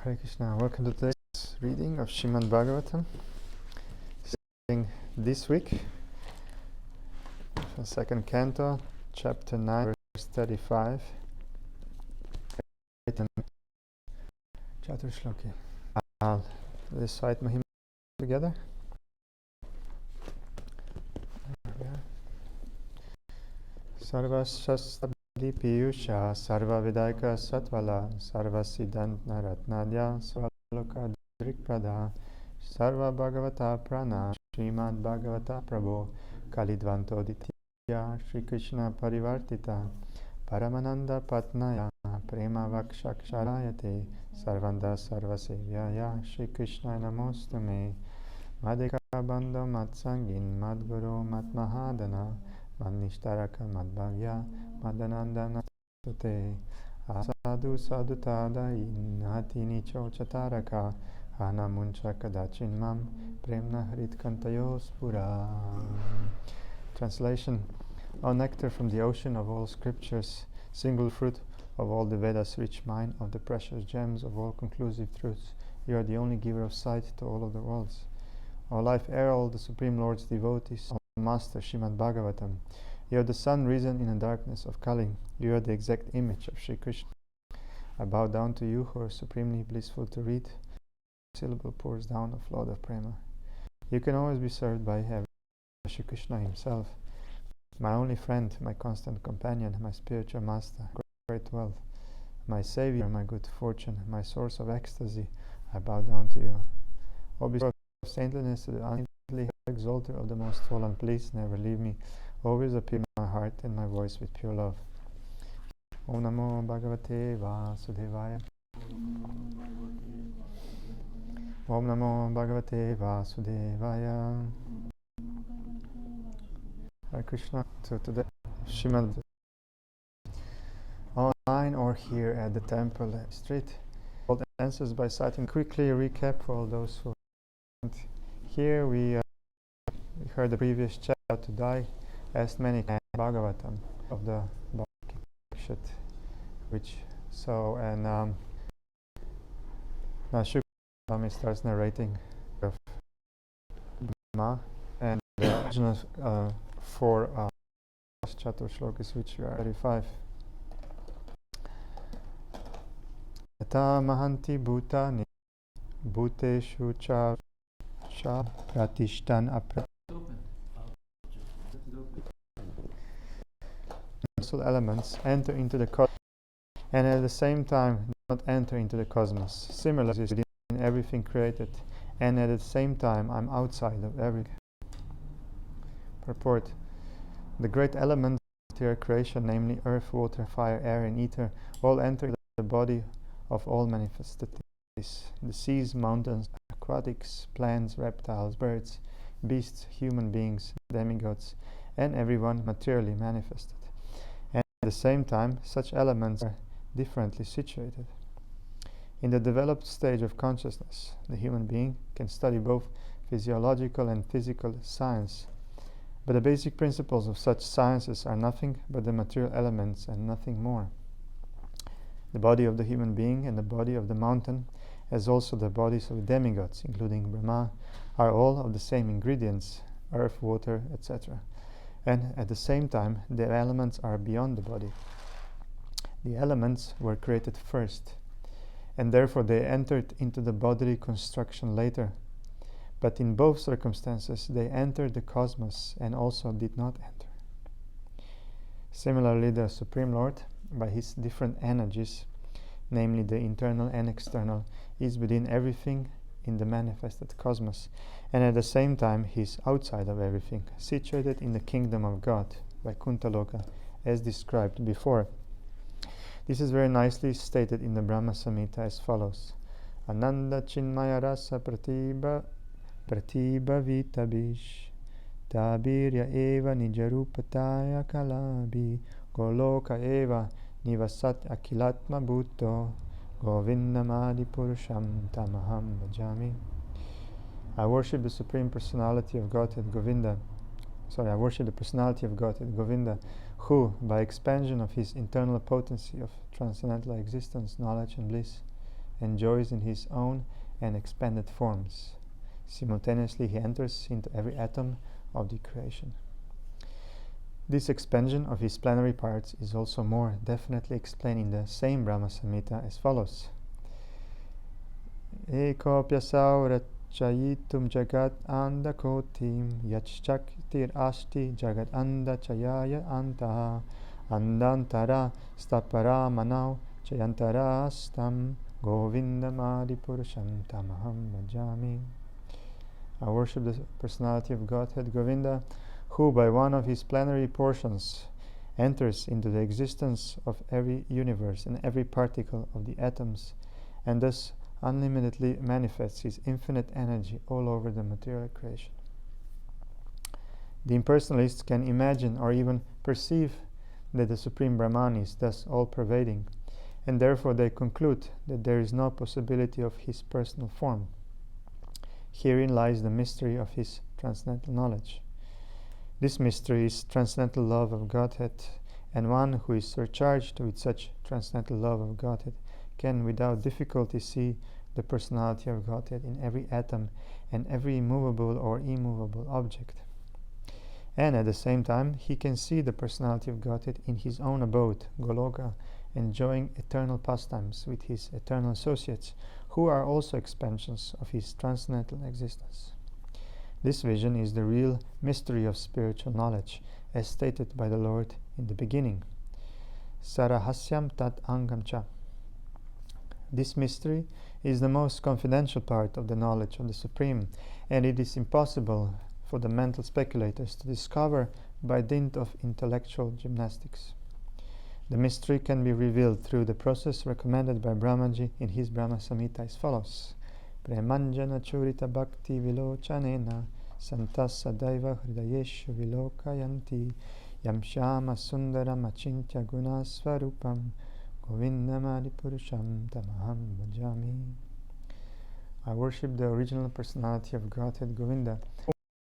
Hare Krishna. Welcome to today's reading of Srimad Bhagavatam. Starting this week, from second canto, chapter 9, verse 35. Chatur Shloki. Recite Mahima together. Sarvasastabdi Piyusha Sarva Vidaika Satvala Sarva Siddhantna Ratnadya Svaloka Drikprada Sarva Bhagavata Prana Srimad Bhagavata Prabhu Kalidvanto Ditya Shri Krishna Parivartita Paramananda Patnaya Prema Vakshaksharayate Sarvanda Sarvasevyaya Shri Krishna Namostume Madhika Bandha Matsangin Madguru Matmahadana Manishtaraka Madbhavya Madanandana Sute Asadu Sadutadai Natini Chochataraka Hana Muncha Kadachin Mam Premna Harit Kantayos Pura. Translation: O nectar from the ocean of all scriptures, single fruit of all the Vedas, rich mine of the precious gems of all conclusive truths, you are the only giver of sight to all of the worlds. O life heir, all the Supreme Lord's devotees, O Master Srimad Bhagavatam, you are the sun risen in the darkness of Kali. You are the exact image of Shri Krishna. I bow down to you who are supremely blissful to read. A syllable pours down a flood of prema. You can always be served by Shri Krishna himself, my only friend, my constant companion, my spiritual master, great wealth, my savior, my good fortune, my source of ecstasy. I bow down to you. O bestower of saintliness, to the unendingly exalter of the most fallen, please never leave me. Always appear in my heart and my voice with pure love. Om Namo Bhagavate Vasudevaya. Om Namo Bhagavate Vasudevaya. Hare Krishna. So today, Srimad online or here at the temple street. All the answers by citing quickly recap for all those who aren't here. We heard the previous chapter to die. Asked many Bhagavatam of the Bhagavad, which now Shukra starts narrating of Ma and the original 4 Chatur Shlokas, which we are 35. Yata Mahanti Bhutani Bhuteshu Cha Pratishtan Aprat. Elements enter into the cosmos and at the same time do not enter into the cosmos. Similarly, within everything created, and at the same time I'm outside of everything. Purport: the great elements of their creation, namely earth, water, fire, air, and ether, all enter the body of all manifested things. The seas, mountains, aquatics, plants, reptiles, birds, beasts, human beings, demigods, and everyone materially manifested. At the same time, such elements are differently situated. In the developed stage of consciousness, the human being can study both physiological and physical science, but the basic principles of such sciences are nothing but the material elements and nothing more. The body of the human being and the body of the mountain, as also the bodies of demigods, including Brahma, are all of the same ingredients, earth, water, etc. And at the same time, the elements are beyond the body. The elements were created first, and therefore they entered into the bodily construction later. But in both circumstances, they entered the cosmos and also did not enter. Similarly, the Supreme Lord, by his different energies, namely the internal and external, is within everything in the manifested cosmos, and at the same time he is outside of everything, situated in the kingdom of God, Vaikuntha-loka, as described before. This is very nicely stated in the Brahma Samhita as follows: Ananda Chinmaya Rasa Pratibha Vitabish Tabirya Eva Nijarupataya Kalabi Goloka Eva Nivasat Akilatma Bhutto Govindamadi Purusham Tamaham Bhajami. I worship the Supreme Personality of Godhead Govinda. I worship the Personality of Godhead Govinda, who, by expansion of his internal potency of transcendental existence, knowledge and bliss, enjoys in his own and expanded forms. Simultaneously, he enters into every atom of the creation. This expansion of his plenary parts is also more definitely explained in the same Brahma Samhita as follows. Ekopyasau rachayitum jagat andakotim yachchaktir asti jagat andachayaya antaha andantara stapara manau chayantara stam govindamadi purusham tamaham bhajami. I worship the personality of Godhead Govinda, who by one of his plenary portions enters into the existence of every universe and every particle of the atoms, and thus unlimitedly manifests his infinite energy all over the material creation. The impersonalists can imagine or even perceive that the Supreme Brahman is thus all-pervading, and therefore they conclude that there is no possibility of his personal form. Herein lies the mystery of his transcendental knowledge. This mystery is transcendental love of Godhead, and one who is surcharged with such transcendental love of Godhead can without difficulty see the personality of Godhead in every atom and every movable or immovable object. And at the same time, he can see the personality of Godhead in his own abode, Goloka, enjoying eternal pastimes with his eternal associates, who are also expansions of his transcendental existence. This vision is the real mystery of spiritual knowledge, as stated by the Lord in the beginning. Sarahasyam tat angam cha. This mystery is the most confidential part of the knowledge of the Supreme, and it is impossible for the mental speculators to discover by dint of intellectual gymnastics. The mystery can be revealed through the process recommended by Brahmaji in his Brahma Samhita as follows. Premanjana churita bhakti vilochanena santas sadaiva hridayeshu vilokayanti yam shama sundaram achintya gunasvarupam govindamadi purusham tamaham bhajami. I worship the original personality of Godhead Govinda,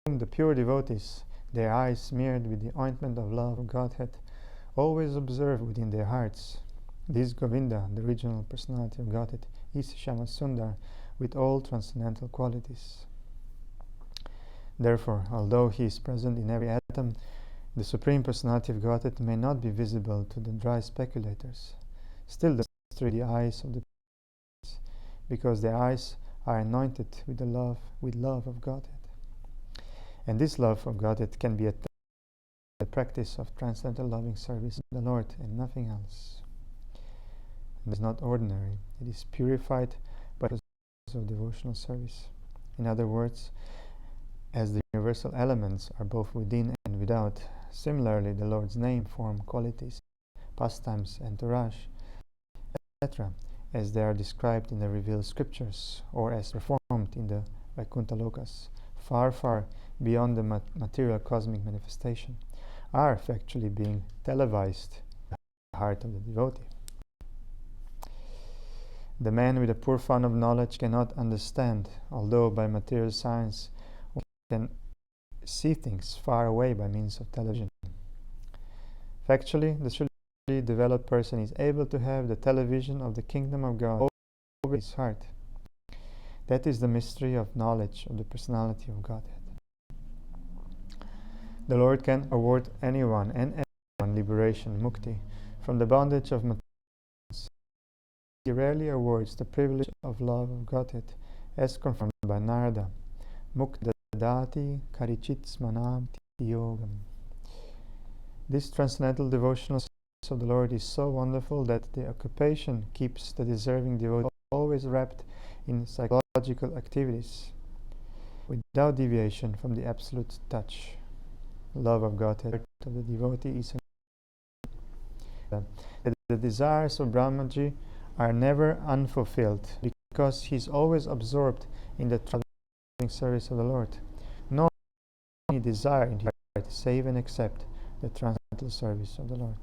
whom the pure devotees, their eyes smeared with the ointment of love of Godhead, always observe within their hearts. This Govinda, the original personality of Godhead, is Shama Sundar with all transcendental qualities. Therefore, although he is present in every atom, the Supreme Personality of Godhead may not be visible to the dry speculators. Still, the eyes of the because their eyes are anointed with love of Godhead. And this love of Godhead can be attained by the practice of transcendental loving service to the Lord and nothing else. It is not ordinary, it is purified by the process of devotional service. In other words, as the universal elements are both within and without, similarly the Lord's name, form, qualities, pastimes, entourage, etc., as they are described in the revealed scriptures or as performed in the Vaikuntha Lokas, far, far beyond the material cosmic manifestation, are factually being televised in the heart of the devotee. The man with a poor fund of knowledge cannot understand, although by material science one can see things far away by means of television. Factually, the truly developed person is able to have the television of the kingdom of God over his heart. That is the mystery of knowledge of the personality of Godhead. The Lord can award anyone and everyone liberation, mukti, from the bondage of material. He rarely awards the privilege of love of Godhead, as confirmed by Narada, mukta dati karichit smanam yogam. This transcendental devotional service of the Lord is so wonderful that the occupation keeps the deserving devotee always wrapped in psychological activities, without deviation from the absolute touch. Love of Godhead of the devotee is that the desires of Brahmaji are never unfulfilled, because he is always absorbed in the transcendental service of the Lord. Nor any desire in his heart save and accept the transcendental service of the Lord.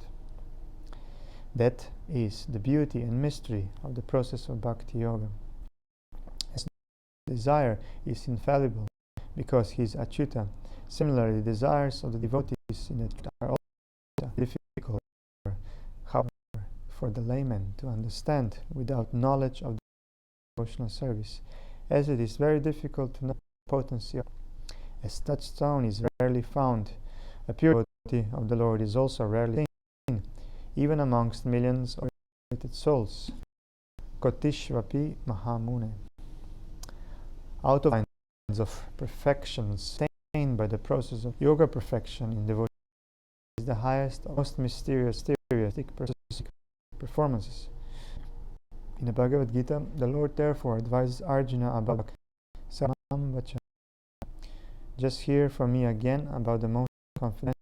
That is the beauty and mystery of the process of Bhakti Yoga. As desire is infallible because he is Achyuta, similarly the desires of the devotees in the truth are also difficult, however, for the layman to understand without knowledge of devotional service, as it is very difficult to know the potency of it. As touchstone is rarely found, a pure devotee of the Lord is also rarely seen, even amongst millions of elevated souls. Kotishvapi Mahamune. Out of kinds of perfections attained by the process of yoga perfection in devotion is the highest, most mysterious, performances. In the Bhagavad Gita, the Lord therefore advises Arjuna about Samam Vachana. Just hear from me again about the most confidential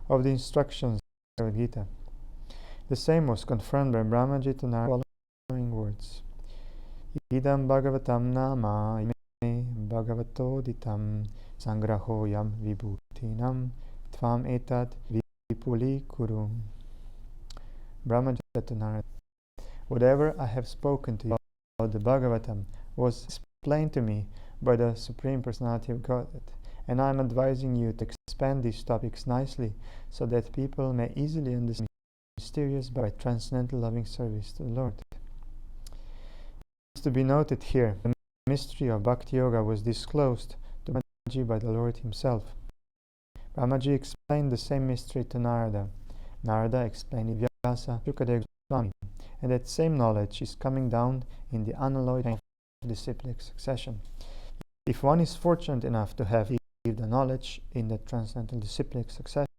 of the instructions of the Bhagavad Gita. The same was confirmed by Brahmaji to Narada following words. Idam Bhagavatam Nama Ime Bhagavato Ditam Sangrahoyam Vibhutinam Tvam Etat Vipuli Kurum. Brahmaji said to Narada, whatever I have spoken to you about the Bhagavatam was explained to me by the Supreme Personality of Godhead, and I am advising you to expand these topics nicely so that people may easily understand the mysterious by transcendental loving service to the Lord. It is to be noted here, the mystery of Bhakti Yoga was disclosed to Brahmaji by the Lord himself. Brahmaji explained the same mystery to Narada. Narada explained it to Vyasa, Shukadeva Goswami, and that same knowledge is coming down in the unalloyed of disciplic succession. If one is fortunate enough to have received the knowledge in the transcendental disciplic succession,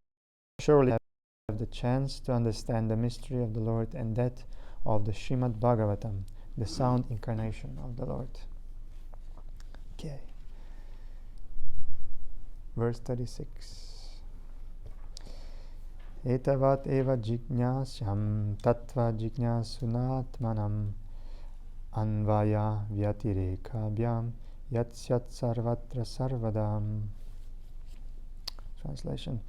surely have the chance to understand the mystery of the Lord and that of the Srimad Bhagavatam, the sound incarnation of the Lord. Okay. Verse 36. Etavat eva jignasyam tattva jignasunatmanam anvaya vyatirekabhyam yatsyat sarvatra sarvadam. Translation.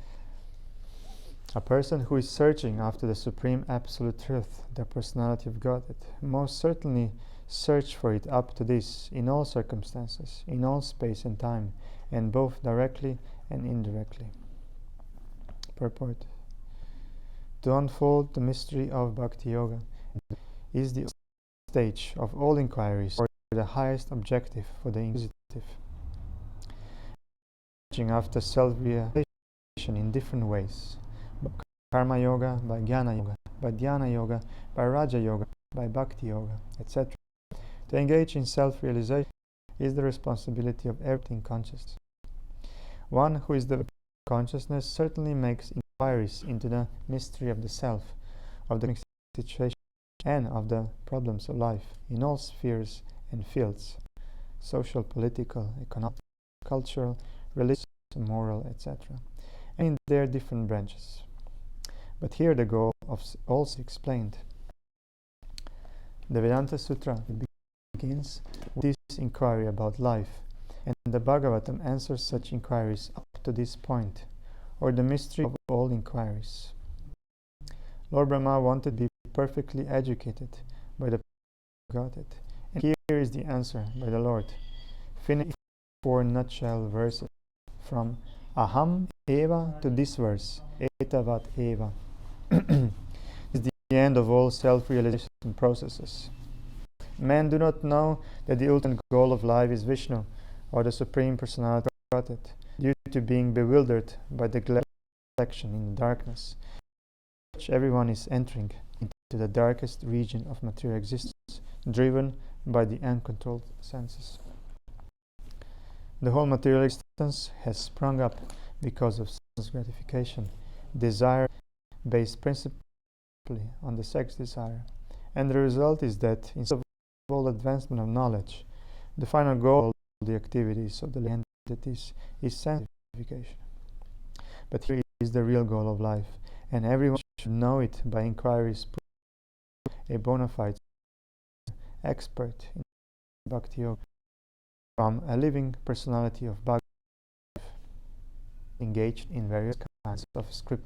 A person who is searching after the Supreme Absolute Truth, the Personality of Godhead, most certainly search for it up to this in all circumstances, in all space and time, and both directly and indirectly. Purport. To unfold the mystery of Bhakti Yoga is the stage of all inquiries, or the highest objective for the inquisitive. Searching after self-realization in different ways, by Karma Yoga, by Jnana Yoga, by Dhyana Yoga, by Raja Yoga, by Bhakti Yoga, etc. To engage in self-realization is the responsibility of everything conscious. One who is the consciousness certainly makes inquiries into the mystery of the self, of the situation, and of the problems of life in all spheres and fields, social, political, economic, cultural, religious, moral, etc., and in their different branches. But here the goal of all is explained. The Vedanta Sutra begins with this inquiry about life, and the Bhagavatam answers such inquiries up to this point, or the mystery of all inquiries. Lord Brahma wanted to be perfectly educated by the Godhead, and here is the answer by the Lord. Finish 4 nutshell verses from Aham Eva to this verse, Etavat Eva. Is the end of all self-realization processes. Men do not know that the ultimate goal of life is Vishnu, or the Supreme Personality of Godhead, due to being bewildered by the reflection in the darkness. Everyone is entering into the darkest region of material existence, driven by the uncontrolled senses. The whole material existence has sprung up because of sense gratification, desire based principally on the sex desire, and the result is that instead of all advancement of knowledge, the final goal of the activities of the living entities is sense gratification. But here is the real goal of life, and everyone should know it by inquiries. A bona fide expert in Bhakti Yoga from a living personality of Bhakti engaged in various kinds of script.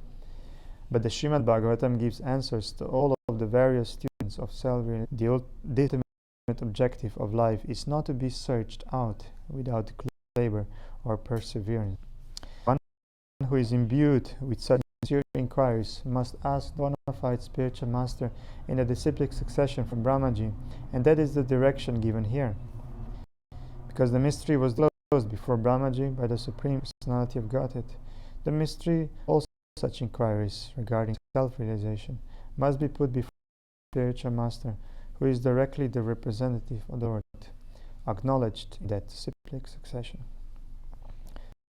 But the Srimad Bhagavatam gives answers to all of the various students of self-realization. The ultimate objective of life is not to be searched out without labor or perseverance. One who is imbued with such sincere inquiries must ask the bona fide spiritual master in the disciplic succession from Brahmaji, and that is the direction given here. Because the mystery was disclosed before Brahmaji by the Supreme Personality of Godhead, the mystery, all such inquiries regarding self-realization, must be put before the spiritual master, who is directly the representative of the Lord, acknowledged in that disciplic succession.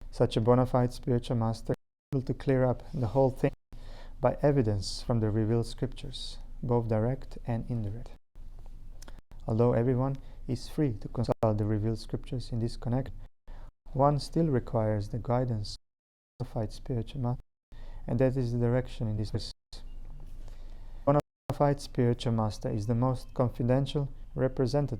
Such a bona fide spiritual master is able to clear up the whole thing by evidence from the revealed scriptures, both direct and indirect. Although everyone is free to consult the revealed scriptures in this connection, one still requires the guidance of the bona fide spiritual master, and that is the direction in this verse. Bona fide spiritual master is the most confidential representative,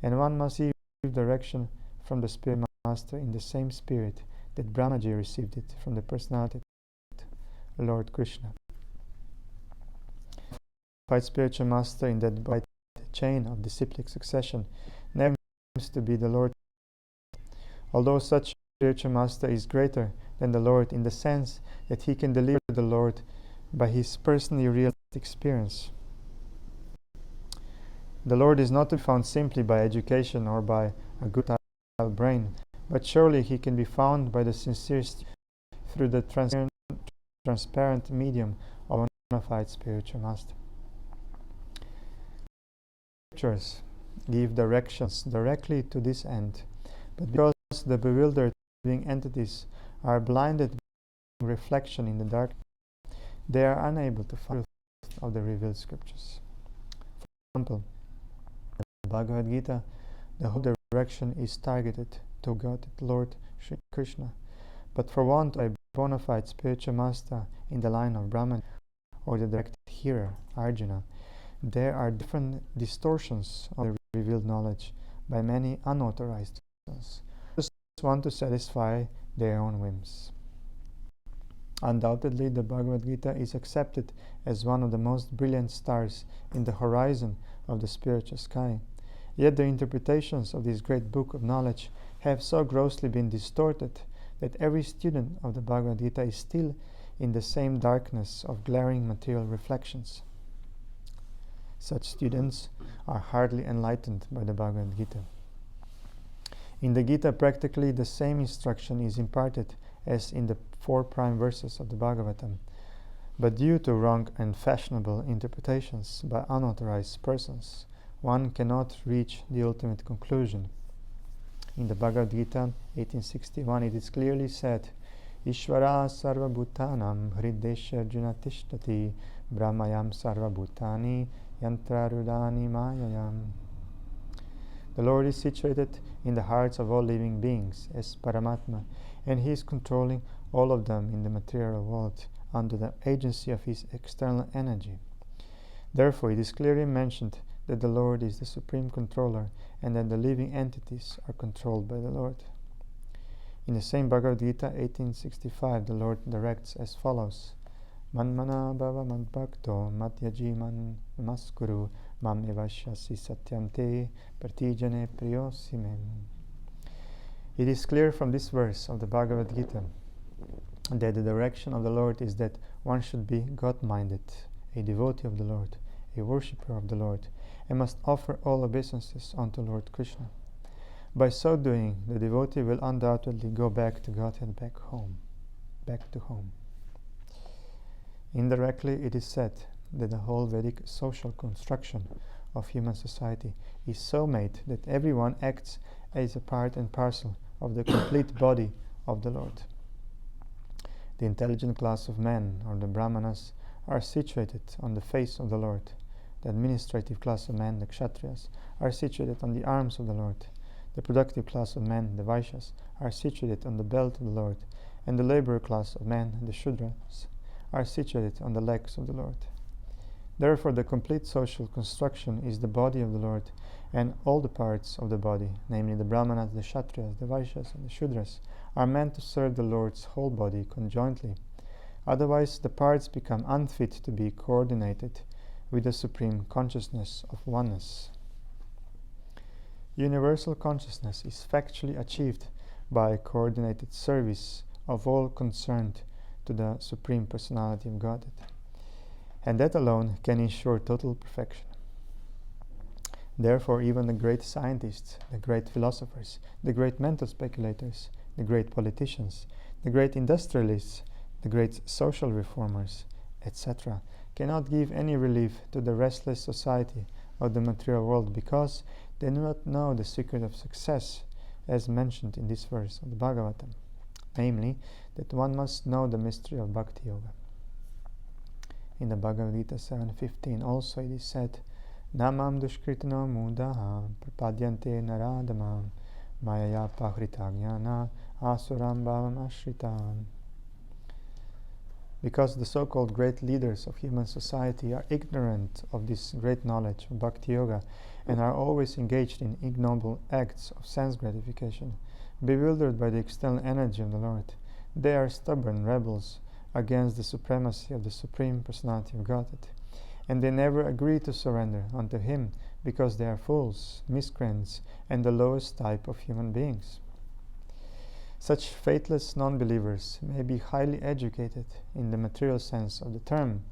and one must receive direction from the spiritual master in the same spirit that Brahmaji received it from the personality of Lord Krishna. The bona fide spiritual master in that bright chain of disciplic succession never seems to be the Lord. Although such spiritual master is greater than the Lord in the sense that he can deliver the Lord by his personally realized experience. The Lord is not to be found simply by education or by a good brain, but surely he can be found by the sincerest through the transparent medium of a bona fide spiritual master. Scriptures give directions directly to this end, but because the bewildered living entities are blinded by reflection in the dark, they are unable to find the truth of the revealed scriptures. For example, in the Bhagavad Gita, the whole direction is targeted to God, Lord Sri Krishna, but for want of a bona fide spiritual master in the line of Brahman or the direct hearer, Arjuna, there are different distortions of the revealed knowledge by many unauthorized persons who just want to satisfy their own whims. Undoubtedly, the Bhagavad Gita is accepted as one of the most brilliant stars in the horizon of the spiritual sky. Yet the interpretations of this great book of knowledge have so grossly been distorted that every student of the Bhagavad Gita is still in the same darkness of glaring material reflections. Such students are hardly enlightened by the Bhagavad Gita. In the Gita, practically the same instruction is imparted as in the 4 prime verses of the Bhagavatam, but due to wrong and fashionable interpretations by unauthorized persons, one cannot reach the ultimate conclusion. In the Bhagavad Gita 1861, it is clearly said, Ishvara sarva bhutanam hridesha arjuna tishtati brahmayam sarva bhutani yantrarudani mayayam. The Lord is situated in the hearts of all living beings as Paramatma, and he is controlling all of them in the material world under the agency of his external energy. Therefore, it is clearly mentioned that the Lord is the supreme controller and that the living entities are controlled by the Lord. In the same Bhagavad Gita 1865, the Lord directs as follows: Manmana bhava madbhakto matyaji man namaskuru mam evashyasi satyam te partijane priyosimen. It is clear from this verse of the Bhagavad Gita that the direction of the Lord is that one should be God-minded, a devotee of the Lord, a worshipper of the Lord, and must offer all obeisances unto Lord Krishna. By so doing, the devotee will undoubtedly go back to Godhead, back to home. Indirectly, it is said that the whole Vedic social construction of human society is so made that everyone acts as a part and parcel of the complete body of the Lord. The intelligent class of men, or the Brahmanas, are situated on the face of the Lord. The administrative class of men, the Kshatriyas, are situated on the arms of the Lord. The productive class of men, the Vaishyas, are situated on the belt of the Lord. And the laborer class of men, the Shudras, are situated on the legs of the Lord. Therefore, the complete social construction is the body of the Lord, and all the parts of the body, namely the Brahmanas, the Kshatriyas, the Vaishyas, and the Shudras, are meant to serve the Lord's whole body conjointly. Otherwise, the parts become unfit to be coordinated with the supreme consciousness of oneness. Universal consciousness is factually achieved by coordinated service of all concerned to the Supreme Personality of Godhead. And that alone can ensure total perfection. Therefore, even the great scientists, the great philosophers, the great mental speculators, the great politicians, the great industrialists, the great social reformers, etc., cannot give any relief to the restless society of the material world, because they do not know the secret of success, as mentioned in this verse of the Bhagavatam, namely, that one must know the mystery of Bhakti Yoga. In the Bhagavad Gita 7.15 also it is said, Namam dushkritano mudaha prapadyante naradamam mayaya pahritagnana asuram bhavam ashritam. Because the so-called great leaders of human society are ignorant of this great knowledge of Bhakti Yoga and are always engaged in ignoble acts of sense gratification, bewildered by the external energy of the Lord, they are stubborn rebels against the supremacy of the Supreme Personality of Godhead, and they never agree to surrender unto Him, because they are fools, miscreants, and the lowest type of human beings. Such faithless non-believers may be highly educated in the material sense of the term,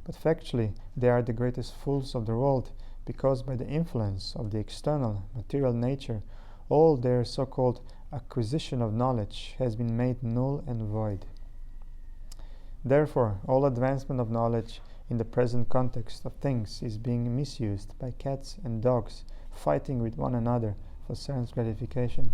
but factually they are the greatest fools of the world, because by the influence of the external material nature, all their so-called acquisition of knowledge has been made null and void. Therefore, all advancement of knowledge in the present context of things is being misused by cats and dogs fighting with one another for sense gratification,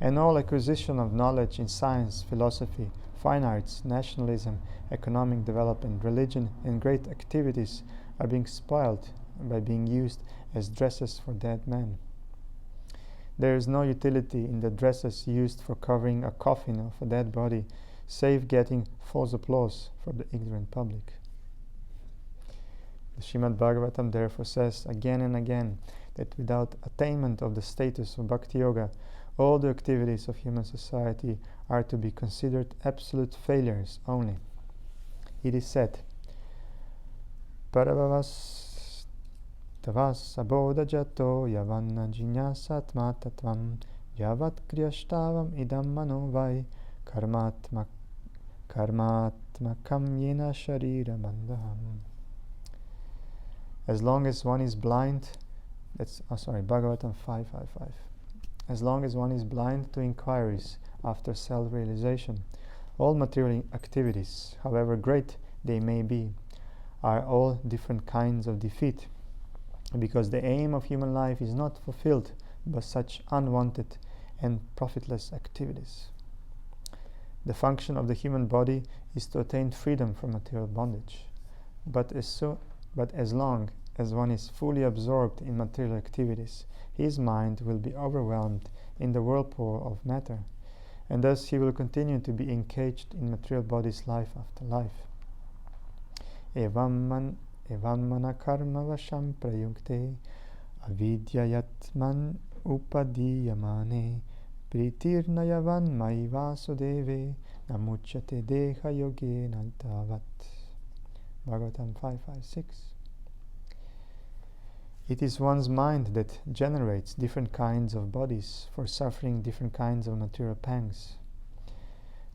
and all acquisition of knowledge in science, philosophy, fine arts, nationalism, economic development, religion, and great activities are being spoiled by being used as dresses for dead men. There is no utility in the dresses used for covering a coffin of a dead body, save getting false applause from the ignorant public. The Srimad Bhagavatam therefore says again and again that without attainment of the status of Bhakti Yoga, all the activities of human society are to be considered absolute failures only. It is said, Paravavas tavas abodha jato yavanna jinyasatma tatvam yavat kriyashtavam idam manovai karmatmakam yena sharira bandham. As long as one is blind, Bhagavatam 5.5.5. As long as one is blind to inquiries after self-realization, all material activities, however great they may be, are all different kinds of defeat, because the aim of human life is not fulfilled by such unwanted and profitless activities. The function of the human body is to attain freedom from material bondage, but as long as one is fully absorbed in material activities, his mind will be overwhelmed in the whirlpool of matter, and thus he will continue to be encaged in material bodies life after life. Evam mana karma vasham prayukte avidyayatman upadiyamane pritirna yavan mai vasudeve namuchyate deha yoge nantavat. Bhagavatam 5.5.6. It is one's mind that generates different kinds of bodies for suffering different kinds of material pangs.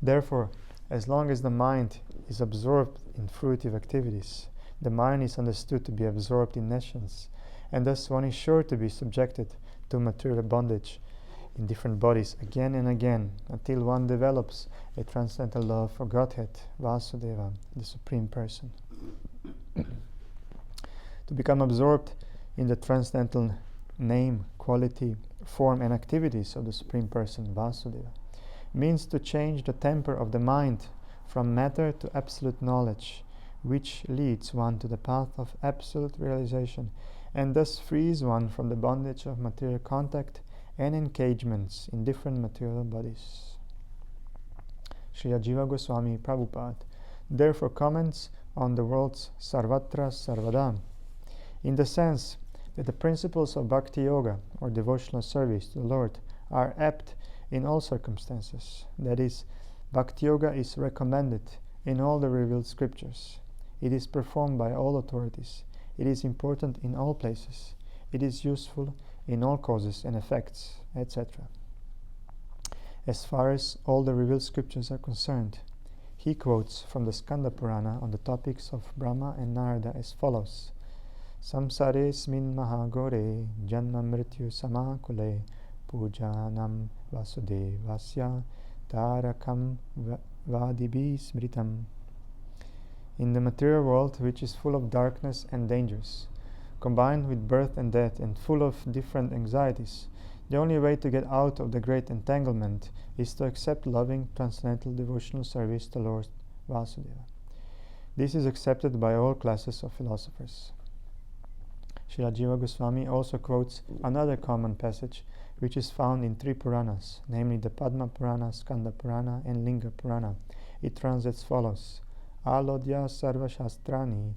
Therefore, as long as the mind is absorbed in fruitive activities, the mind is understood to be absorbed in nations, and thus one is sure to be subjected to material bondage in different bodies again and again, until one develops a transcendental love for Godhead, Vasudeva, the Supreme Person. To become absorbed in the transcendental name, quality, form, and activities of the Supreme Person, Vasudeva, means to change the temper of the mind from matter to absolute knowledge, which leads one to the path of absolute realization, and thus frees one from the bondage of material contact and engagements in different material bodies. Srila Jiva Goswami Prabhupada therefore comments on the words Sarvatra Sarvada, in the sense that the principles of Bhakti Yoga, or devotional service to the Lord, are apt in all circumstances. That is, Bhakti Yoga is recommended in all the revealed scriptures. It is performed by all authorities. It is important in all places. It is useful in all causes and effects, etc. As far as all the revealed scriptures are concerned, He quotes from the Skanda Purana on the topics of Brahma and Narada as follows: Samsaresmin mahagore janma mrityu samakule pujanam vasudevasya tarakam vadibi smritam. In the material world, which is full of darkness and dangers, combined with birth and death and full of different anxieties, the only way to get out of the great entanglement is to accept loving transcendental devotional service to Lord Vasudeva. This is accepted by all classes of philosophers. Srila Jiva Goswami also quotes another common passage which is found in 3 Puranas, namely the Padma Purana, Skanda Purana and Linga Purana. It runs as follows: Alodya sarva shastrani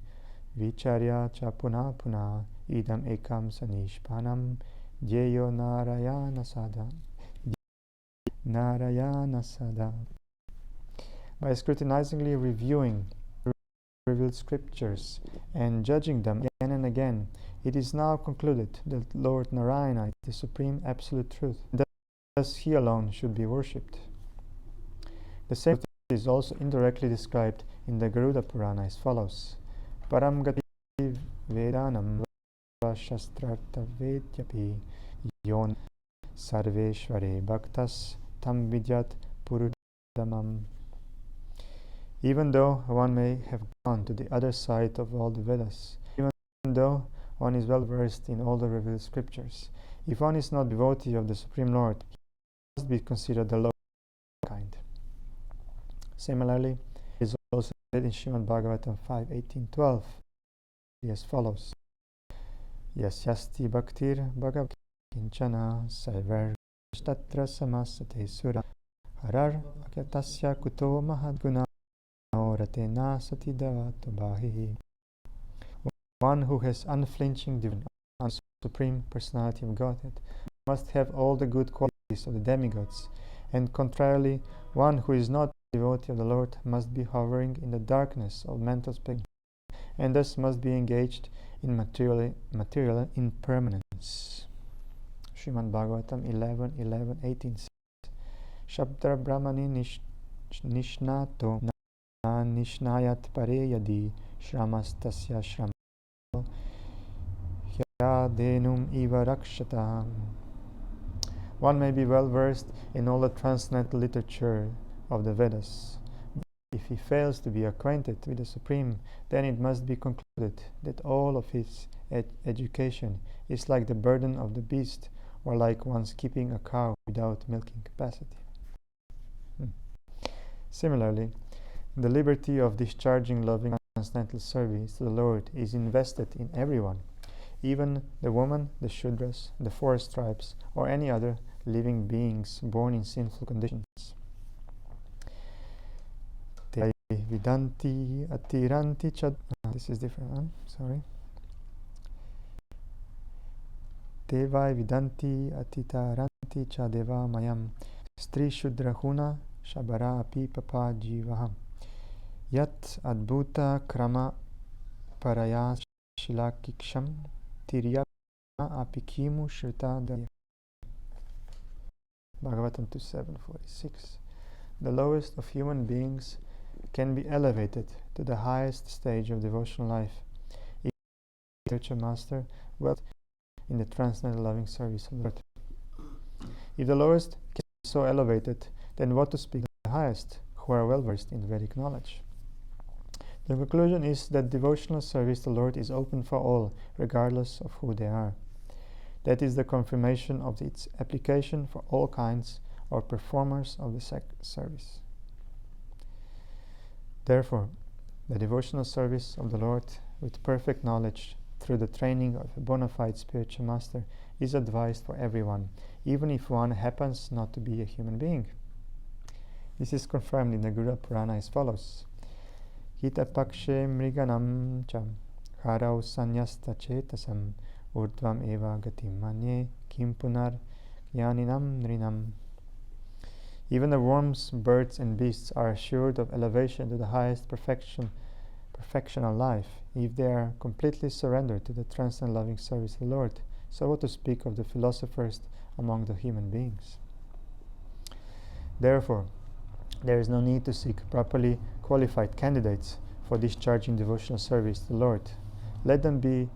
vicharya cha puna puna idam ekam sanishpanam jeyo narayana sada. By scrutinizingly reviewing revealed scriptures and judging them again and again, it is now concluded that Lord Narayana is the supreme absolute truth, and thus he alone should be worshipped. The same is also indirectly described in the Garuda Purana as follows: Param gati vedanam shastrartha vedyapi yon sarveshware bhaktas tam vidyat purudamam. Even though one may have gone to the other side of all the Vedas, even though one is well versed in all the revealed scriptures, if one is not devotee of the Supreme Lord, he must be considered the low kind. Similarly, it is also said in Srimad Bhagavatam 5.18.12 as follows: Yasyasti bhaktir bhagav kinchana sarvar tatra samasate sura harar akyatasya kuto mahadguna oratena sati davato bahi. One who has unflinching divine and supreme personality of Godhead must have all the good qualities of the demigods, and contrarily, one who is not a devotee of the Lord must be hovering in the darkness of mental speculation, and thus must be engaged in material impermanence. Srimad Bhagavatam 11.11.18 says: Shabdra Brahmani nishnato na nishnayat pare yadi shramastasya shram denum iva rakshata. One may be well versed in all the transcendental literature of the Vedas. If he fails to be acquainted with the Supreme, then it must be concluded that all of his education is like the burden of the beast, or like one's keeping a cow without milking capacity. Similarly, the liberty of discharging loving transcendental service to the Lord is invested in everyone, even the woman, the Shudras, the 4 tribes, or any other living beings born in sinful conditions. Te vidanti atiranti chad. This is different. Sorry. Te vai vidanti atitaranti chadeva mayam stri shudrahuna shabara api papa jivaham yat adbhuta krama paraya shilakiksham tirya apikimu shrita daya. Bhagavatam 2.7.46. The lowest of human beings can be elevated to the highest stage of devotional life if the spiritual master well in the transcendental loving service of the Lord. If the lowest can be so elevated, then what to speak of the highest, who are well versed in Vedic knowledge? The conclusion is that devotional service to the Lord is open for all, regardless of who they are. That is the confirmation of its application for all kinds of performers of the service. Therefore, the devotional service of the Lord with perfect knowledge through the training of a bona fide spiritual master is advised for everyone, even if one happens not to be a human being. This is confirmed in the Garuda Purana as follows: Hita pakshe mriganam cham harau sanyasta chetasam urdvam eva gatim manye kim punar jnaninam nrinam. Even the worms, birds and beasts are assured of elevation to the highest perfectional life if they are completely surrendered to the transcendent loving service of the Lord. So what to speak of the philosophers among the human beings? Therefore, there is no need to seek properly qualified candidates for discharging devotional service to the Lord. Let them be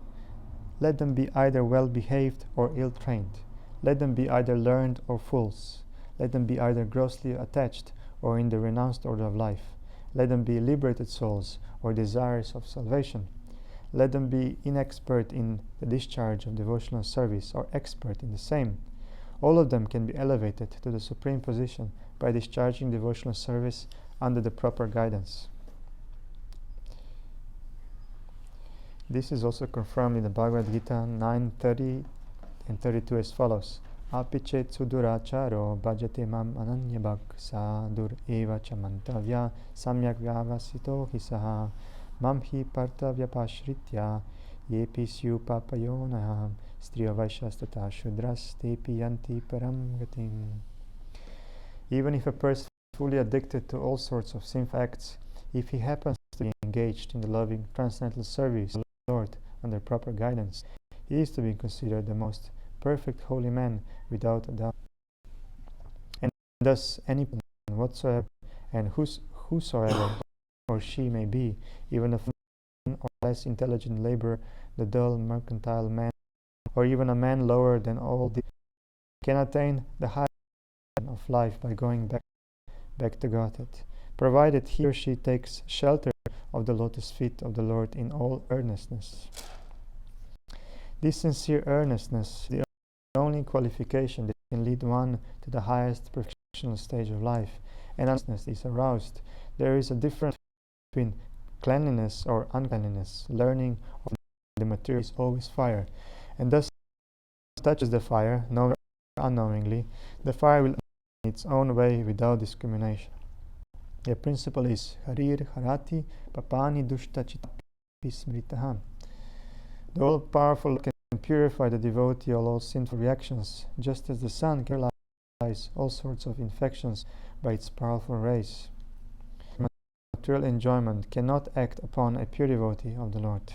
either well-behaved or ill-trained. Let them be either learned or fools. Let them be either grossly attached or in the renounced order of life. Let them be liberated souls or desirous of salvation. Let them be inexpert in the discharge of devotional service or expert in the same. All of them can be elevated to the supreme position by discharging devotional service under the proper guidance. This is also confirmed in the Bhagavad Gita 9:30 and 32 as follows. Apichet suduracharo bhajate mam ananyabhak sadur eva chamantavya samyak vyavasito hisaha mam hi partavya pashritya yepi syu papayonaham striya vaishastata shudras tepi yanti param gatim. Even if a person is fully addicted to all sorts of sinful acts, if he happens to be engaged in the loving transcendental service of the Lord under proper guidance, he is to be considered the most perfect holy man without a doubt. And thus any person whatsoever and whosoever or she may be, even a foreign or less intelligent laborer, the dull mercantile man, or even a man lower than all these, can attain the high of life by going back to Godhead, provided he or she takes shelter of the lotus feet of the Lord in all earnestness. This sincere earnestness is the only qualification that can lead one to the highest perfectional stage of life, and earnestness is aroused. There is a difference between cleanliness or uncleanliness. Learning of the material is always fire, and thus touches the fire, knowingly or unknowingly, the fire will in its own way without discrimination. The principle is Harir Harati Papani Dushta Chittapi Smritaha. The all-powerful can purify the devotee of all sinful reactions, just as the sun can paralyze all sorts of infections by its powerful rays. Material enjoyment cannot act upon a pure devotee of the Lord.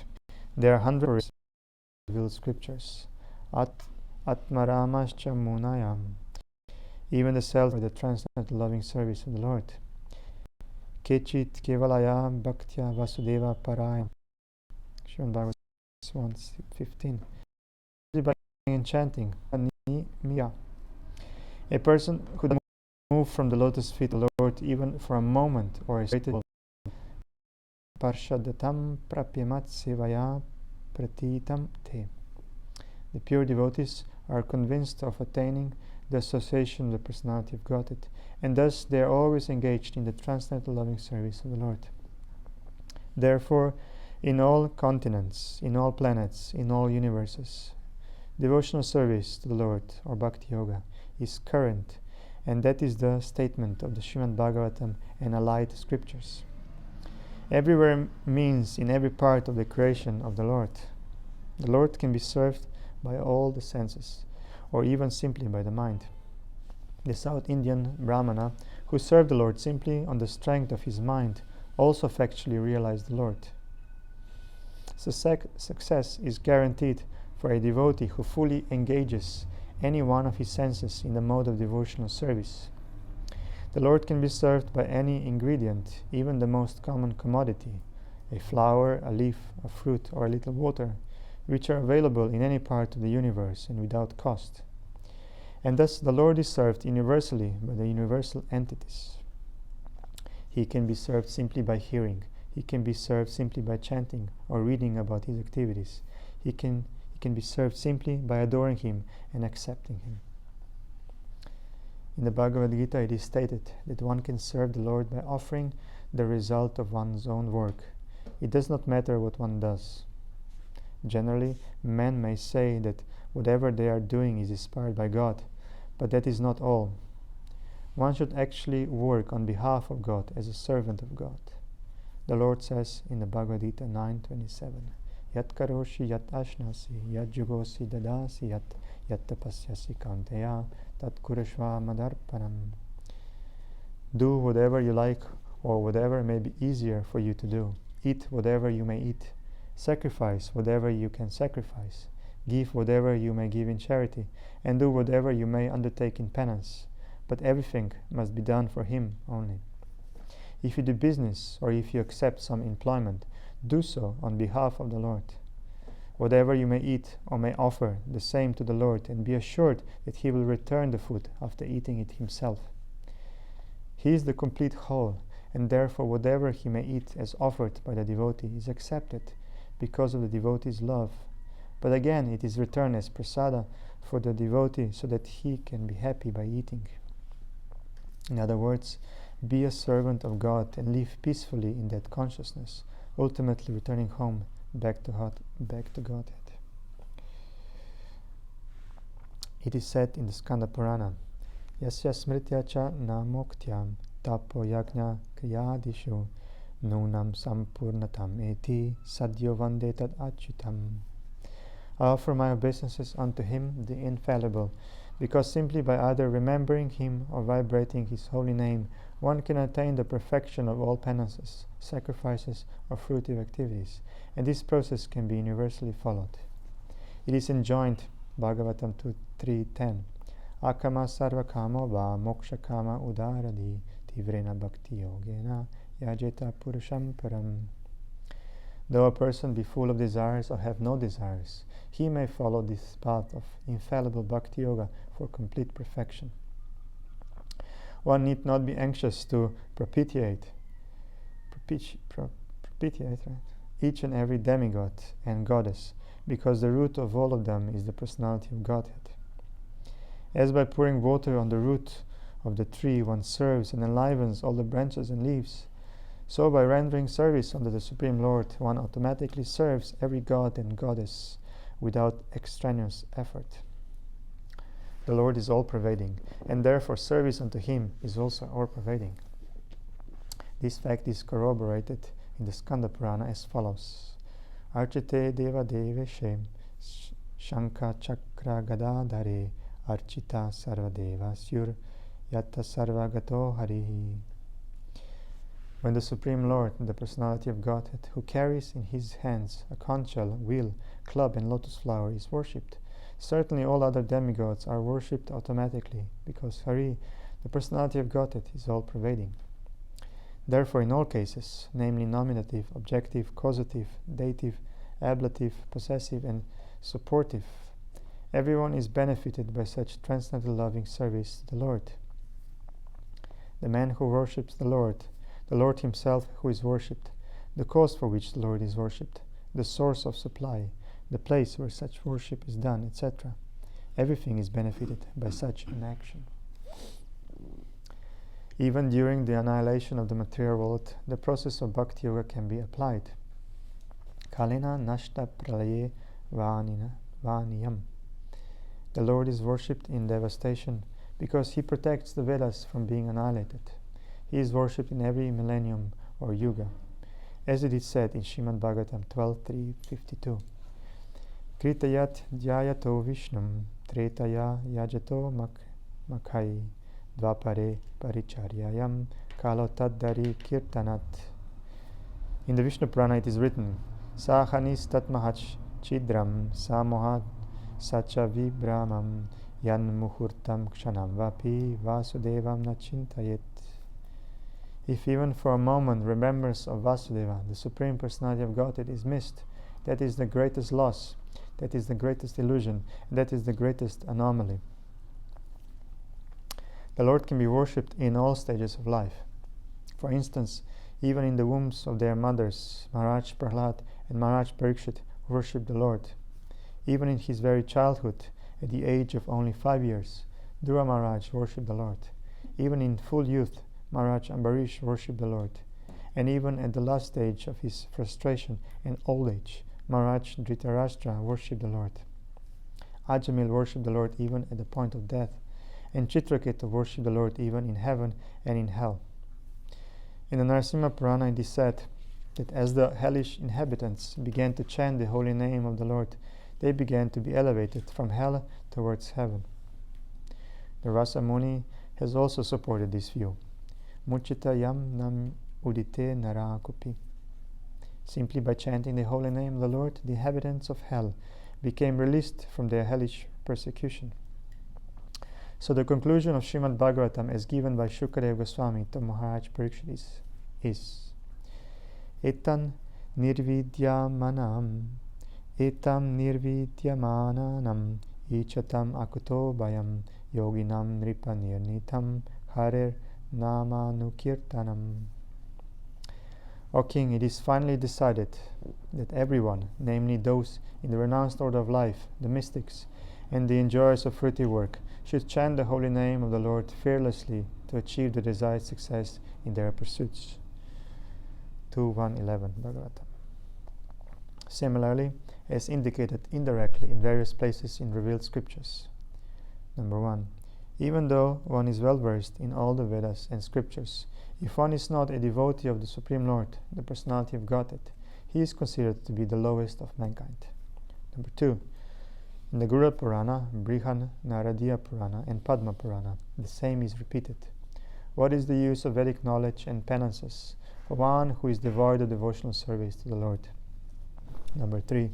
There are hundreds of revealed scriptures. Atmaramascha Munayam. Even the self for the transcendental loving service of the Lord. Kechit Kevalaya Bhaktya Vasudeva Parayam. Srimad Bhagavatam 1:15. By enchanting, a person who does not move from the lotus feet of the Lord even for a moment or a stated Parshadatam Prapyamat Sevaya Pratitam Te. The pure devotees are convinced of attaining the association of the personality of Godhead, and thus they are always engaged in the transcendental loving service of the Lord. Therefore, in all continents, in all planets, in all universes, devotional service to the Lord, or Bhakti Yoga, is current, and that is the statement of the Srimad Bhagavatam and allied scriptures. Everywhere means in every part of the creation of the Lord. The Lord can be served by all the senses, or even simply by the mind. The South Indian Brahmana, who served the Lord simply on the strength of his mind, also factually realized the Lord. Success is guaranteed for a devotee who fully engages any one of his senses in the mode of devotional service. The Lord can be served by any ingredient, even the most common commodity, a flower, a leaf, a fruit, or a little water, which are available in any part of the universe and without cost. And thus the Lord is served universally by the universal entities. He can be served simply by hearing. He can be served simply by chanting or reading about his activities. He can be served simply by adoring him and accepting him. In the Bhagavad Gita it is stated that one can serve the Lord by offering the result of one's own work. It does not matter what one does. Generally, men may say that whatever they are doing is inspired by God, but that is not all. One should actually work on behalf of God as a servant of God. The Lord says in the Bhagavad Gita 9:27, Yat karoshi yat ashnasi, yat jugosi dadasi, yat tapasyasi kanteya, tat kurashva madarpanam. Do whatever you like, or whatever may be easier for you to do. Eat whatever you may eat. Sacrifice whatever you can sacrifice. Give whatever you may give in charity, and do whatever you may undertake in penance. But everything must be done for him only. If you do business or if you accept some employment, do so on behalf of the Lord. Whatever you may eat or may offer, the same to the Lord, and be assured that He will return the food after eating it Himself. He is the complete whole, and therefore whatever he may eat as offered by the devotee is accepted because of the devotee's love. But again, it is returned as prasada for the devotee so that he can be happy by eating. In other words, be a servant of God and live peacefully in that consciousness, ultimately returning home back to Godhead. It is said in the Skanda Purana, Yasya smritya cha namokthyam tapo yajna kriyadishu nunam sampurnatam eti sadyo vande tad achyutam. I offer my obeisances unto Him, the Infallible, because simply by either remembering Him or vibrating His holy name, one can attain the perfection of all penances, sacrifices, or fruitive activities, and this process can be universally followed. It is enjoined, Bhagavatam 3.10, Akama sarva kamo va moksha kama udaradi tivrena bhakti yogena yajeta purusham param. Though a person be full of desires or have no desires, he may follow this path of infallible bhakti yoga for complete perfection. One need not be anxious to propitiate each and every demigod and goddess, because the root of all of them is the personality of Godhead. As by pouring water on the root of the tree one serves and enlivens all the branches and leaves, so by rendering service unto the Supreme Lord one automatically serves every god and goddess without extraneous effort. The Lord is all-pervading, and therefore service unto Him is also all-pervading. This fact is corroborated in the Skanda Purana as follows. Archite deva deveshe shanka chakra gadadhare archita sarva deva syur yatta sarva gato harihi. When the Supreme Lord, the Personality of Godhead, who carries in His hands a conch shell, wheel, club, and lotus flower, is worshipped, certainly all other demigods are worshipped automatically, because Hari, the Personality of Godhead, is all-pervading. Therefore, in all cases, namely nominative, objective, causative, dative, ablative, possessive, and supportive, everyone is benefited by such transcendental loving service to the Lord. The man who worships the Lord Himself who is worshipped, the cause for which the Lord is worshipped, the source of supply, the place where such worship is done, etc. Everything is benefited by such an action. Even during the annihilation of the material world, the process of Bhakti Yoga can be applied. Kalina nashta pralaye vaniyam. The Lord is worshipped in devastation because He protects the Vedas from being annihilated. He is worshipped in every millennium or yuga, as it is said in Srimad Bhagavatam 12.3.52. Kritayat dhyayato vishnum tretaya yajato makhai dvapare paricharyayam kalotaddari kirtanat. In the Vishnu Purana it is written, Sahanis tatmahach chidram samohat sacha vibramam yan muhurtam kshanam vapi vasudevam nachintayet. If even for a moment remembrance of Vasudeva, the Supreme Personality of Godhead, is missed, that is the greatest loss, that is the greatest illusion, and that is the greatest anomaly. The Lord can be worshipped in all stages of life. For instance, even in the wombs of their mothers, Maharaj Prahlad and Maharaj Parikshit worshipped the Lord. Even in his very childhood, at the age of only 5 years, Dhruva Maharaj worshipped the Lord. Even in full youth, Maharaj Ambarish worshipped the Lord. And even at the last stage of his frustration and old age, Maharaj Dhritarashtra worshipped the Lord. Ajamil worshipped the Lord even at the point of death, and Chitraketu worshipped the Lord even in heaven and in hell. In the Narasimha Purana it is said that as the hellish inhabitants began to chant the holy name of the Lord, they began to be elevated from hell towards heaven. The Rasa Muni has also supported this view. Muchita yam nam udite narakupi. Simply by chanting the holy name of the Lord, the inhabitants of hell became released from their hellish persecution. So the conclusion of Srimad Bhagavatam as given by Shukadeva Goswami to Maharaj Parikshit is, is. Etan nirvidyamanam, etam nirvidyamananam, ichatam akuto bayam, yoginam nripanirnitam, harer namanukirtanam. O king, it is finally decided that everyone, namely those in the renounced order of life, the mystics, and the enjoyers of fruity work, should chant the holy name of the Lord fearlessly to achieve the desired success in their pursuits. 2.1.11 Bhagavatam. Similarly, as indicated indirectly in various places in revealed scriptures. Number 1. Even though one is well versed in all the Vedas and scriptures, if one is not a devotee of the Supreme Lord, the Personality of Godhead, he is considered to be the lowest of mankind. Number 2. In the Guru Purana, Brihan, Naradiya Purana, and Padma Purana, the same is repeated. What is the use of Vedic knowledge and penances for one who is devoid of devotional service to the Lord? Number 3.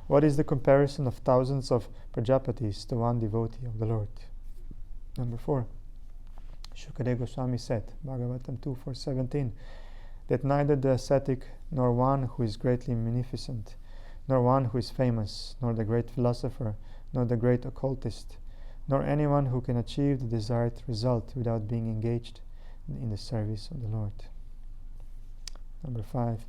What is the comparison of thousands of Prajapatis to one devotee of the Lord? Number 4. Shukadeva Goswami said, Bhagavatam 2.4.17, that neither the ascetic, nor one who is greatly munificent, nor one who is famous, nor the great philosopher, nor the great occultist, nor anyone who can achieve the desired result without being engaged in the service of the Lord. Number 5.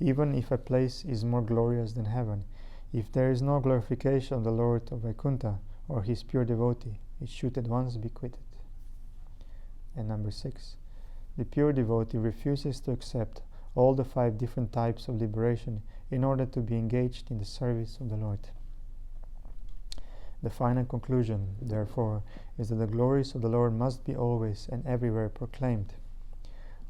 Even if a place is more glorious than heaven, if there is no glorification of the Lord of Vaikuntha or his pure devotee, it should at once be quitted. And number 6. The pure devotee refuses to accept all the 5 different types of liberation in order to be engaged in the service of the Lord. The final conclusion, therefore, is that the glories of the Lord must be always and everywhere proclaimed.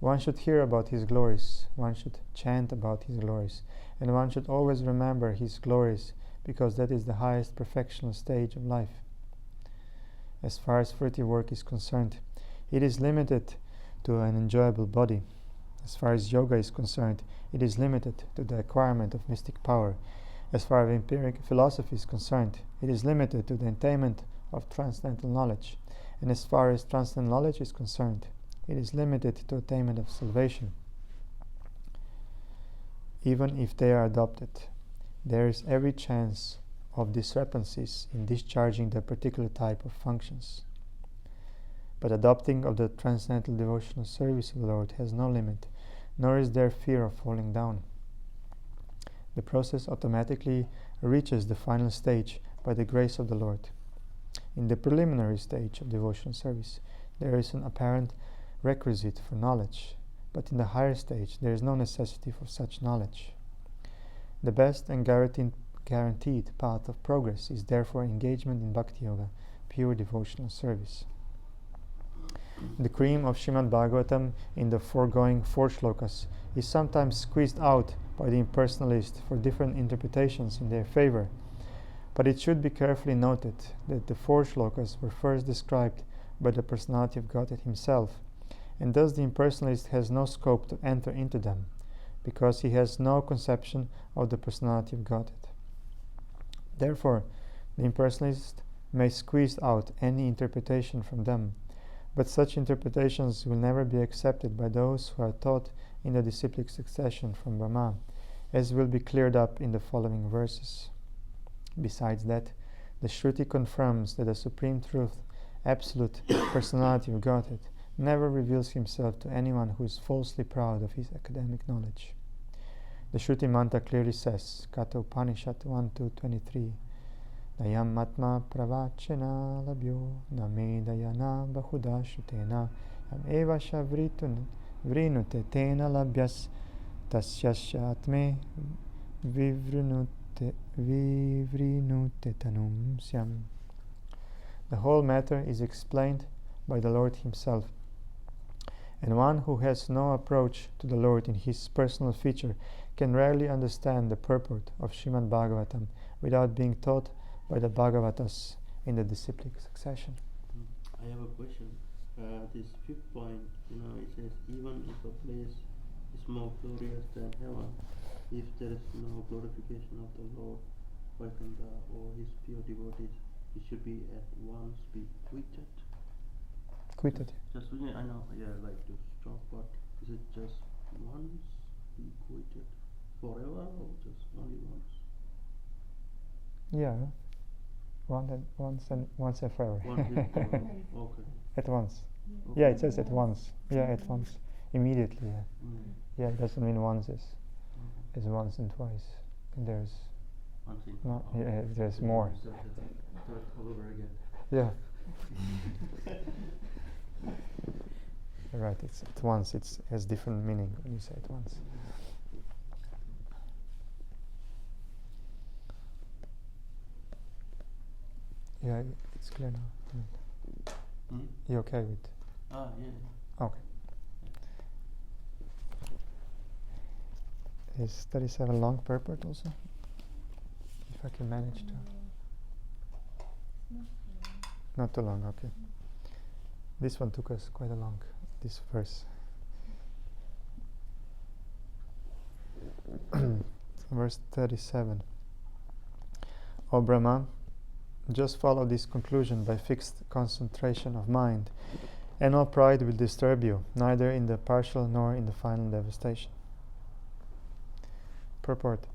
One should hear about his glories, one should chant about his glories, and one should always remember his glories, because that is the highest perfectional stage of life. As far as fruity work is concerned, it is limited to an enjoyable body. As far as yoga is concerned, it is limited to the acquirement of mystic power. As far as empiric philosophy is concerned, it is limited to the attainment of transcendental knowledge. And as far as transcendental knowledge is concerned, it is limited to attainment of salvation. Even if they are adopted, there is every chance of discrepancies in discharging the particular type of functions. But adopting of the transcendental devotional service of the Lord has no limit, nor is there fear of falling down. The process automatically reaches the final stage by the grace of the Lord. In the preliminary stage of devotional service, there is an apparent requisite for knowledge, but in the higher stage there is no necessity for such knowledge. The best and guaranteed path of progress is therefore engagement in Bhakti Yoga, pure devotional service. The cream of Srimad Bhagavatam in the foregoing 4 shlokas is sometimes squeezed out by the impersonalists for different interpretations in their favor, but it should be carefully noted that the 4 shlokas were first described by the Personality of Godhead himself, and thus the impersonalist has no scope to enter into them, because he has no conception of the Personality of Godhead. Therefore, the impersonalist may squeeze out any interpretation from them, but such interpretations will never be accepted by those who are taught in the disciplic succession from Brahma, as will be cleared up in the following verses. Besides that, the Shruti confirms that the Supreme Truth, Absolute Personality of Godhead, never reveals himself to anyone who is falsely proud of his academic knowledge. The Shruti mantra clearly says, Kata Upanishad 1-23, Dayam Matma Pravachena Labhyo Namedayana Bahuda Shrutena Yam Eva Vrinute Tena Labhyas Tasyasya Atme Vivrinute Tanum Syam. The whole matter is explained by the Lord himself, and one who has no approach to the Lord in his personal feature can rarely understand the purport of Srimad Bhagavatam without being taught by the Bhagavatas in the disciplic succession. I have a question. This 5th point, it says, even if a place is more glorious than heaven, if there is no glorification of the Lord, Vaikuntha, or his pure devotees, it should be at once be quitted. Quitted. Just I know, like to stop, but is it just once be quitted forever or just only once? Yeah, once and forever. Once and forever. Okay. At once. Okay. Yeah, it says at once. Yeah, at once. Immediately. Yeah. Mm. Yeah, it doesn't mean once is Okay. once and twice. There's Once in. no. Okay. Yeah, there's more. Start all over again. Yeah. Right. It's at once. It has different meaning when you say at once. Yeah, it's clear now. Hmm? You okay with? Ah, yeah. Okay. Is 37 long purport also? If I can manage to. Not too long, okay. This one took us quite a long, this verse. Verse 37. O Brahma, just follow this conclusion by fixed concentration of mind, and no pride will disturb you, neither in the partial nor in the final devastation. Purport.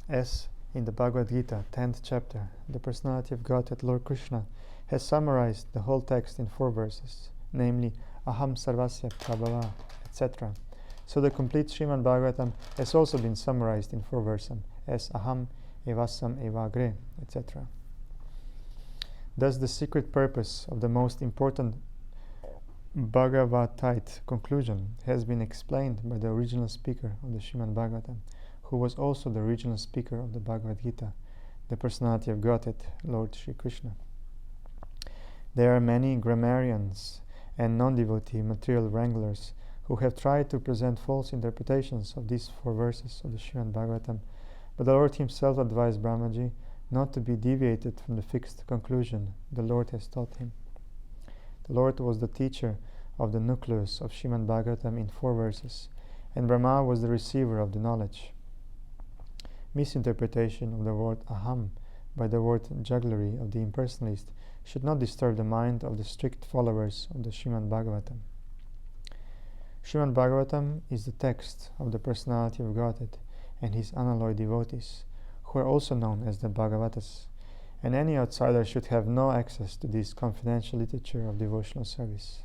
As in the Bhagavad Gita, 10th chapter, the personality of Godhead, Lord Krishna, has summarized the whole text in 4 verses, namely Aham Sarvasya Prabhava, etc. So the complete Srimad Bhagavatam has also been summarized in 4 verses, as Aham Evasam Evagre, etc. Thus the secret purpose of the most important Bhagavatite conclusion has been explained by the original speaker of the Srimad Bhagavatam, who was also the original speaker of the Bhagavad Gita, the personality of Godhead, Lord Sri Krishna. There are many grammarians and non-devotee material wranglers who have tried to present false interpretations of these 4 verses of the Srimad Bhagavatam, but the Lord himself advised Brahmaji not to be deviated from the fixed conclusion the Lord has taught him. The Lord was the teacher of the nucleus of Srimad Bhagavatam in 4 verses, and Brahma was the receiver of the knowledge. Misinterpretation of the word aham by the word jugglery of the impersonalist should not disturb the mind of the strict followers of the Srimad Bhagavatam. Srimad Bhagavatam is the text of the personality of Godhead and his unalloyed devotees, who are also known as the Bhagavatas, and any outsider should have no access to this confidential literature of devotional service.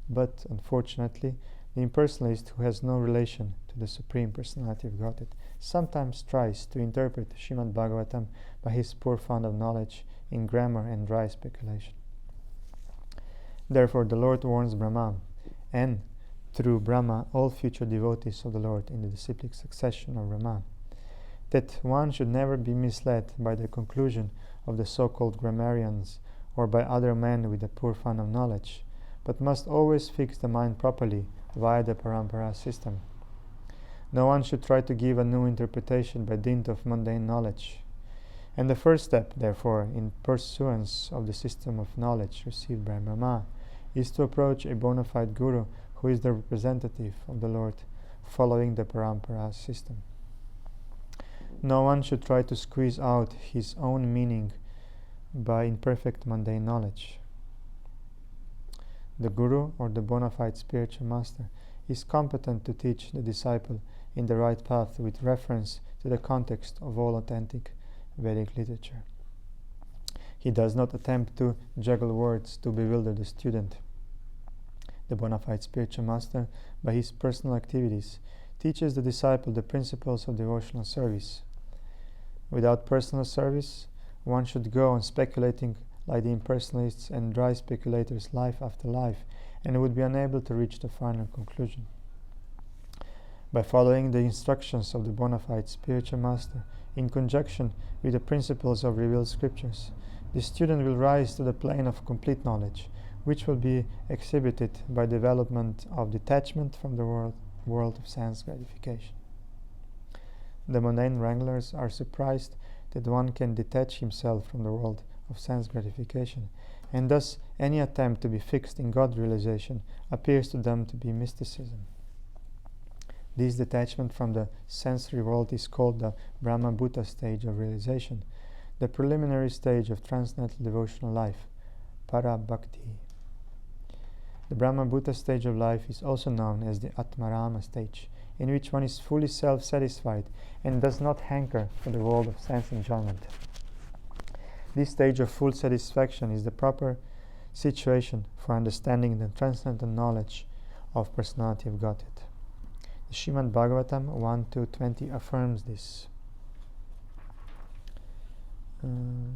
But, unfortunately, the impersonalist who has no relation to the Supreme Personality of Godhead sometimes tries to interpret Srimad Bhagavatam by his poor fund of knowledge in grammar and dry speculation. Therefore the Lord warns Brahma, and through Brahma all future devotees of the Lord in the disciplic succession of Brahma, that one should never be misled by the conclusion of the so-called grammarians or by other men with a poor fund of knowledge, but must always fix the mind properly via the parampara system. No one should try to give a new interpretation by dint of mundane knowledge. And the first step, therefore, in pursuance of the system of knowledge received by Brahma, is to approach a bona fide guru who is the representative of the Lord, following the parampara system. No one should try to squeeze out his own meaning by imperfect mundane knowledge. The guru, or the bona fide spiritual master, is competent to teach the disciple in the right path with reference to the context of all authentic Vedic literature. He does not attempt to juggle words to bewilder the student. The bona fide spiritual master, by his personal activities, teaches the disciple the principles of devotional service. Without personal service, one should go on speculating like the impersonalists and dry speculators life after life, and would be unable to reach the final conclusion. By following the instructions of the bona fide spiritual master, in conjunction with the principles of revealed scriptures, the student will rise to the plane of complete knowledge, which will be exhibited by development of detachment from the world of sense gratification. The mundane wranglers are surprised that one can detach himself from the world of sense gratification, and thus any attempt to be fixed in God realization appears to them to be mysticism. This detachment from the sensory world is called the Brahma Bhuta stage of realization, the preliminary stage of transcendental devotional life, Para Bhakti. The Brahma Bhuta stage of life is also known as the Atmarama stage, in which one is fully self-satisfied and does not hanker for the world of sense enjoyment. This stage of full satisfaction is the proper situation for understanding the transcendental knowledge of personality of Godhead. The Srimad Bhagavatam 1-20 affirms this. Srimad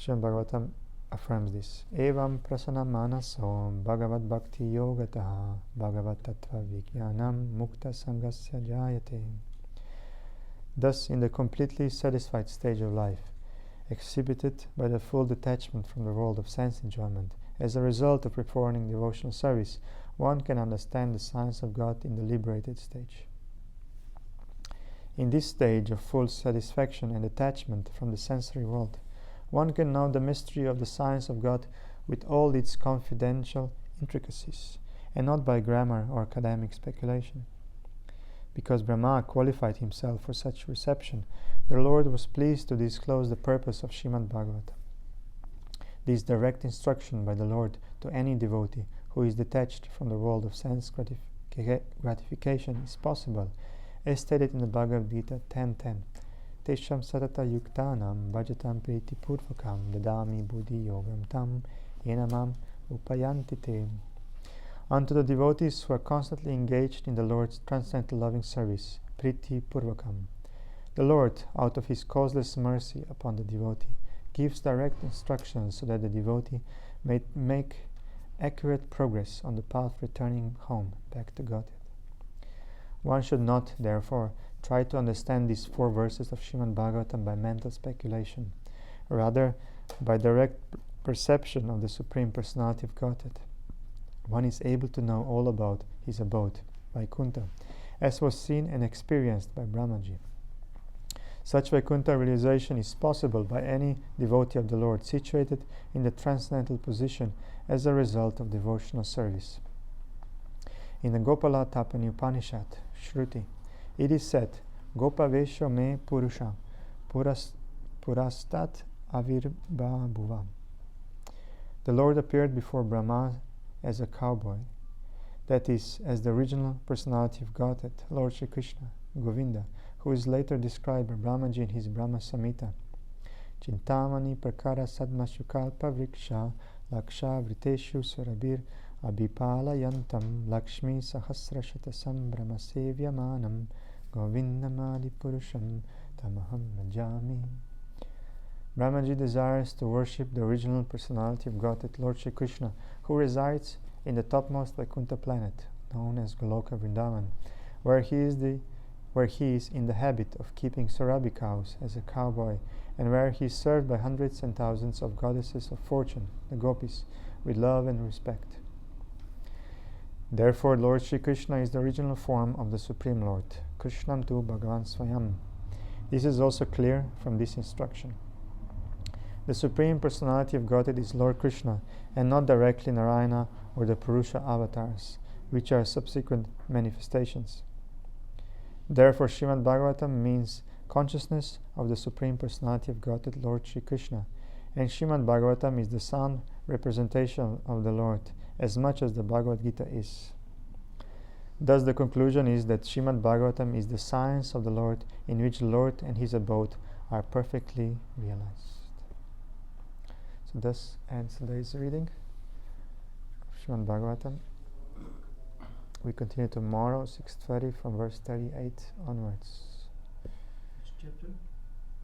Bhagavatam affirms this. Evam prasana manasom bhagavad bhakti yogataha bhagavad tattva vijnanam mukta sangasya jayate. Thus, in the completely satisfied stage of life, exhibited by the full detachment from the world of sense enjoyment, as a result of performing devotional service, one can understand the science of God in the liberated stage. In this stage of full satisfaction and detachment from the sensory world, one can know the mystery of the science of God with all its confidential intricacies, and not by grammar or academic speculation. Because Brahma qualified himself for such reception, the Lord was pleased to disclose the purpose of Srimad Bhagavatam. This direct instruction by the Lord to any devotee who is detached from the world of sense gratification is possible, as stated in the Bhagavad Gita 10.10. Tesham satata yuktanam bhajatam priti purvakam dadami buddhi yogam tam yenamam upayantite. Unto the devotees who are constantly engaged in the Lord's transcendental loving service, priti purvakam, the Lord, out of His causeless mercy upon the devotee, gives direct instructions so that the devotee may make accurate progress on the path returning home back to Godhead. One should not, therefore, try to understand these 4 verses of Srimad Bhagavatam by mental speculation, rather by direct perception of the Supreme Personality of Godhead. One is able to know all about his abode, Vaikuntha, as was seen and experienced by Brahmaji. Such Vaikuntha realization is possible by any devotee of the Lord situated in the transcendental position as a result of devotional service. In the Gopala Tapani Upanishad, Shruti, it is said, Gopavesho me purusha, purastat avirbhabhuva. The Lord appeared before Brahma as a cowboy, that is, as the original personality of Godhead, Lord Shri Krishna, Govinda, who is later described by Brahmaji in his Brahma Samhita. Chintamani prakara sadmashukalpa vriksha laksha vriteshu surabir abhipalayantam lakshmi sahasrashatasam brahmasevyamanam govindamadi purusham tamaham bhajami. Brahmaji desires to worship the original personality of Godhead, Lord Shri Krishna, who resides in the topmost Vaikuntha planet, known as Goloka Vrindavan, where he is in the habit of keeping Surabhi cows as a cowboy, and where he is served by hundreds and thousands of goddesses of fortune, the gopis, with love and respect. Therefore, Lord Shri Krishna is the original form of the Supreme Lord, Krishnam tu Bhagavan Swayam. This is also clear from this instruction. The Supreme Personality of Godhead is Lord Krishna, and not directly Narayana or the Purusha avatars, which are subsequent manifestations. Therefore, Srimad Bhagavatam means consciousness of the Supreme Personality of Godhead, Lord Shri Krishna, and Srimad Bhagavatam is the sound representation of the Lord, as much as the Bhagavad Gita is. Thus, the conclusion is that Srimad Bhagavatam is the science of the Lord, in which the Lord and His abode are perfectly realized. So thus ends today's reading of Srimad Bhagavatam. We continue tomorrow, 6:30, from verse 38 onwards. Which chapter?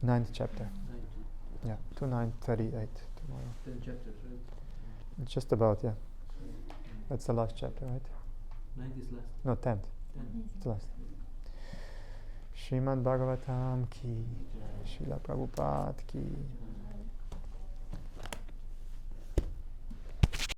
9th chapter. 19. Yeah, to 9:38 tomorrow. 10 chapters, right? Just about, yeah. That's the last chapter, right? 9 is last. No, 10th. 10. It's the last. Srimad Bhagavatam ki, Srila Prabhupada ki.